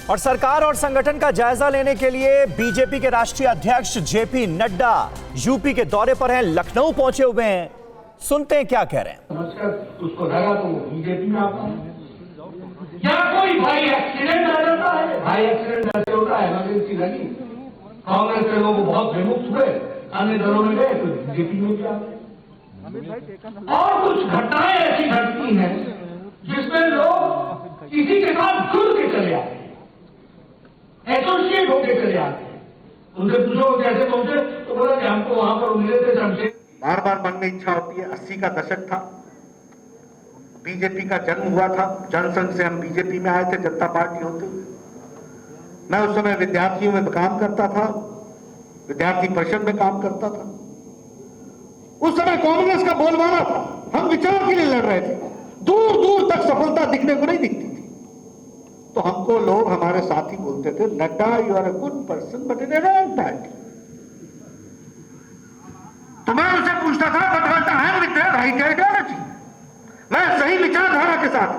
और सरकार और संगठन का जायजा लेने के लिए बीजेपी के राष्ट्रीय अध्यक्ष जेपी नड्डा यूपी के दौरे पर हैं, लखनऊ पहुंचे हुए हैं। सुनते हैं क्या कह रहे हैं। उसको लगा तो वो बीजेपी में आता है या कोई भाई एक्सीडेंट आ जाता है। भाई एक्सीडेंट ऐसे होता है, इमरजेंसी लगी, कांग्रेस के लोग बहुत विमुक्त हुए, अन्य दलों में गए तो बीजेपी में भी आ गए। और कुछ घटनाएं ऐसी घटती हैं जिसमें लोग किसी के साथ जुड़ के चले आते हैं, एसोसिएट होकर चले आते हैं। उनसे पूछो कैसे पहुंचे तो बोला कि हमको वहां पर मिले थे शमशेर। बार बार मन में इच्छा होती है। 80 का दशक था, बीजेपी का जन्म हुआ था, जनसंघ से हम बीजेपी में आए थे, जनता पार्टी होते हुए। मैं उस समय विद्यार्थियों में काम करता था, विद्यार्थी परिषद में काम करता था। उस समय कांग्रेस का बोलबाला था, हम विचार के लिए लड़ रहे थे। दूर दूर तक सफलता दिखने को नहीं दिखती थी। तो हमको लोग, हमारे साथी बोलते थे, Nadda you are a good person but in a wrong party. तो मैं उनसे पूछता था but I am with right ideology, मैं सही विचारधारा के साथ।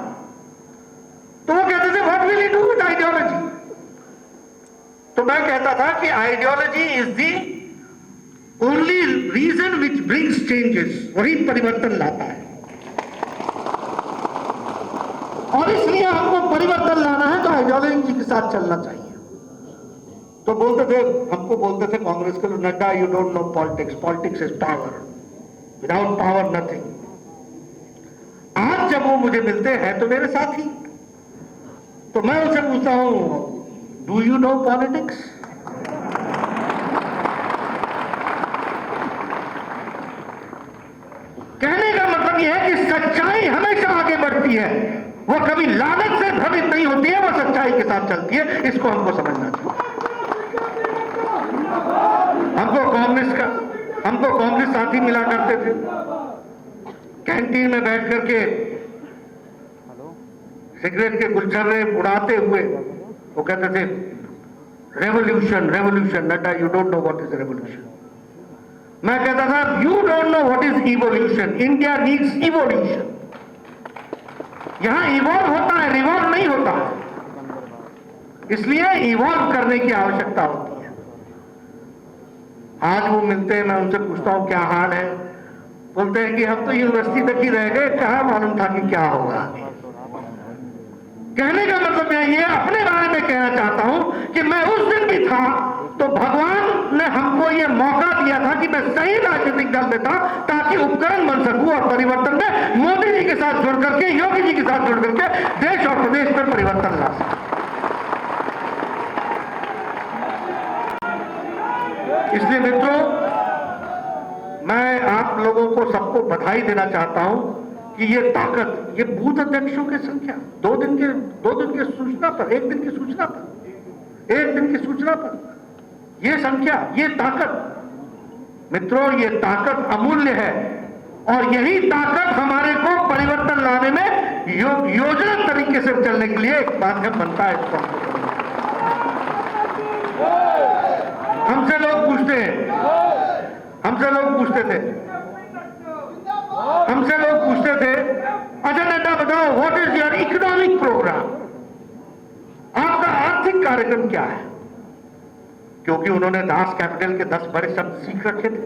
तो वो कहते थे what will you do with ideology. तो मैं कहता था कि ideology is the only reason which brings changes, वही परिवर्तन लाता है। और इसलिए हमको परिवर्तन लाना है तो आइडियोलॉजी के साथ चलना चाहिए। तो बोलते थे, हमको बोलते थे कांग्रेस के लोग, Nadda you don't know politics, politics is power, without power nothing. आज जब वो मुझे मिलते हैं तो मेरे साथी, तो मैं उनसे पूछता हूं डू यू नो पॉलिटिक्स। कहने का मतलब यह है कि सच्चाई हमेशा आगे बढ़ती है, वो कभी लालच से भ्रमित नहीं होती है, वो सच्चाई के साथ चलती है। इसको हमको समझना चाहिए। हमको कांग्रेस साथी मिला करते थे, कैंटीन में बैठ करके सिगरेट के गुलछर्रे उड़ाते हुए वो कहते थे revolution revolution, Nadda you don't know what is revolution. मैं कहता था you don't know what is evolution, India needs evolution. यहां इवॉल्व होता है, रिवॉल्व नहीं होता, इसलिए इवॉल्व करने की आवश्यकता होती है। आज वो मिलते हैं, मैं उनसे पूछता हूं क्या हाल है। बोलते हैं कि हम तो यूनिवर्सिटी तक ही रह गए, कहां मालूम था कि क्या होगा। कहने का मतलब मैं ये अपने बारे में कहना चाहता हूं कि मैं उस दिन भी था तो भगवान ने हमको ये मौका दिया था कि मैं सही राजनीतिक दल में था ताकि उपकरण बन सकूं और परिवर्तन में मोदी जी के साथ जुड़ करके, योगी जी के साथ जुड़ करके देश और प्रदेश में परिवर्तन ला सकूं। इसलिए मित्रों, मैं आप लोगों को सबको बधाई देना चाहता हूं कि ये ताकत, ये बूथ अध्यक्षों की संख्या, दो दिन की सूचना पर, एक दिन की सूचना पर ये संख्या, ये ताकत, मित्रों ये ताकत अमूल्य है। और यही ताकत हमारे को परिवर्तन लाने में योजना तरीके से चलने के लिए एक माध्यम बनता है। हमसे लोग पूछते थे अजय नड्डा बताओ what is your economic programme, आपका आर्थिक कार्यक्रम क्या है। क्योंकि उन्होंने दास कैपिटल के 10 बड़े शब्द सीख रखे थे,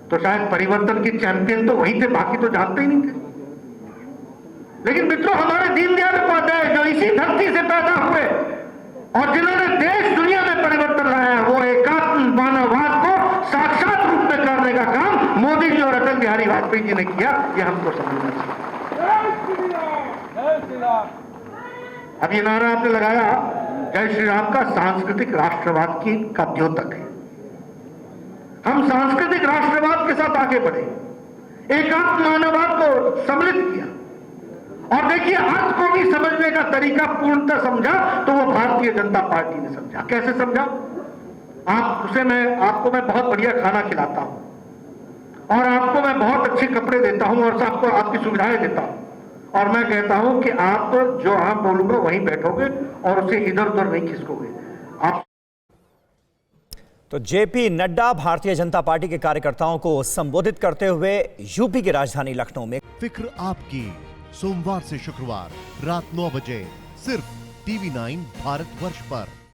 तो शायद परिवर्तन के चैंपियन तो वही थे, बाकी तो जानते ही नहीं थे। लेकिन मित्रों, हमारे दीनदयाल उपाध्याय जो इसी धरती से पैदा हुए और जिन्होंने देश दुनिया में परिवर्तन लाया, वो एकात्म मानववाद को साक्षात रूप में करने का काम मोदी जी और अटल बिहारी वाजपेयी जी ने किया। ये हमको समझना चाहिए। अब ये नारा आपने लगाया जय श्री राम का सांस्कृतिक राष्ट्रवाद का द्योतक है। हम सांस्कृतिक राष्ट्रवाद के साथ आगे बढ़े, एकात्म मानववाद को सम्मिलित किया। और देखिए, आज को भी समझने का तरीका पूर्णतः समझा तो वो भारतीय जनता पार्टी ने समझा। कैसे समझा? आपको मैं बहुत बढ़िया खाना खिलाता हूं और आपको मैं बहुत अच्छे कपड़े देता हूं और आपको आपकी सुविधाएं देता हूं, और मैं कहता हूं कि आप जो हम बोलूंगा वहीं बैठोगे और उसे इधर उधर नहीं खिसकोगे आप। तो जेपी नड्डा भारतीय जनता पार्टी के कार्यकर्ताओं को संबोधित करते हुए यूपी की राजधानी लखनऊ में। फिक्र आपकी, सोमवार से शुक्रवार रात 9 बजे सिर्फ TV9 भारतवर्ष पर।